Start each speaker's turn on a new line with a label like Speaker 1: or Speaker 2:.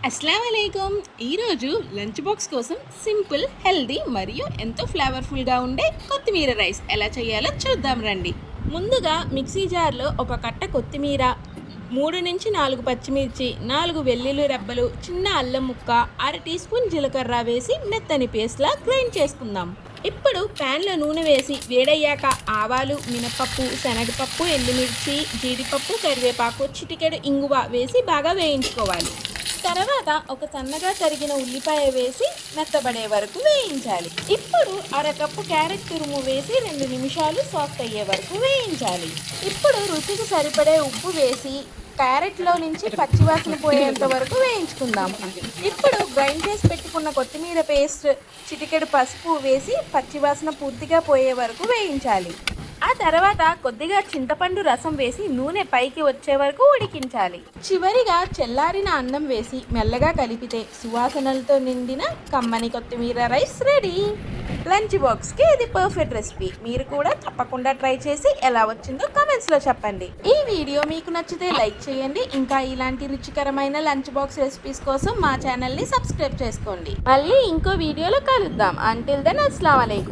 Speaker 1: అస్సలం వాలేకుమ్. ఈరోజు lunch box కోసం సింపుల్, హెల్దీ మరియు ఎంతో ఫ్లేవర్ఫుల్గా ఉండే కొత్తిమీర రైస్ ఎలా చేయాలో చూద్దాం రండి. ముందుగా మిక్సీ జార్లో ఒక కట్ట కొత్తిమీర, 3 నుంచి 4 పచ్చిమిర్చి, 4 వెల్లుల్లి రెబ్బలు, చిన్న అల్లం ముక్క, అర టీ స్పూన్ జీలకర్ర వేసి మెత్తని పేస్ట్లా గ్రైండ్ చేసుకుందాం. ఇప్పుడు ప్యాన్లో నూనె వేసి వేడయ్యాక ఆవాలు, మినపప్పు, శనగపప్పు, ఎండుమిర్చి, జీడిపప్పు, కరివేపాకు, చిటికెడు ఇంగువ వేసి బాగా వేయించుకోవాలి. తర్వాత ఒక సన్నగా తరిగిన ఉల్లిపాయ వేసి మెత్తబడే వరకు వేయించాలి. ఇప్పుడు అరకప్పు క్యారెట్ తురుము వేసి 2 నిమిషాలు సాఫ్ట్ అయ్యే వరకు వేయించాలి. ఇప్పుడు రుచికి సరిపడే ఉప్పు వేసి క్యారెట్లో నుంచి పచ్చివాసన పోయేంత వరకు వేయించుకుందాం. ఇప్పుడు గ్రైండ్ చేసి పెట్టుకున్న కొత్తిమీర పేస్ట్, చిటికెడు పసుపు వేసి పచ్చివాసన పూర్తిగా పోయే వరకు వేయించాలి. ఆ తర్వాత కొద్దిగా చింతపండు రసం వేసి నూనె పైకి వచ్చే వరకు ఉడికించాలి. చివరిగా చల్లారిన అన్నం వేసి మెల్లగా కలిపితే సువాసనలతో నిండిన కమ్మని కొత్తిమీర రైస్ రెడీ. లంచ్ బాక్స్కి ఇది పర్ఫెక్ట్ రెసిపీ. మీరు కూడా తప్పకుండా ట్రై చేసి ఎలా వచ్చిందో కామెంట్స్లో చెప్పండి. ఈ వీడియో మీకు నచ్చితే లైక్ చేయండి. ఇంకా ఇలాంటి రుచికరమైన లంచ్ బాక్స్ రెసిపీస్ కోసం మా ఛానల్ని సబ్స్క్రైబ్ చేసుకోండి. మళ్ళీ ఇంకో వీడియోలో కలుద్దాం. అంటిల్ దెన్ అస్సలాము అలైకుం.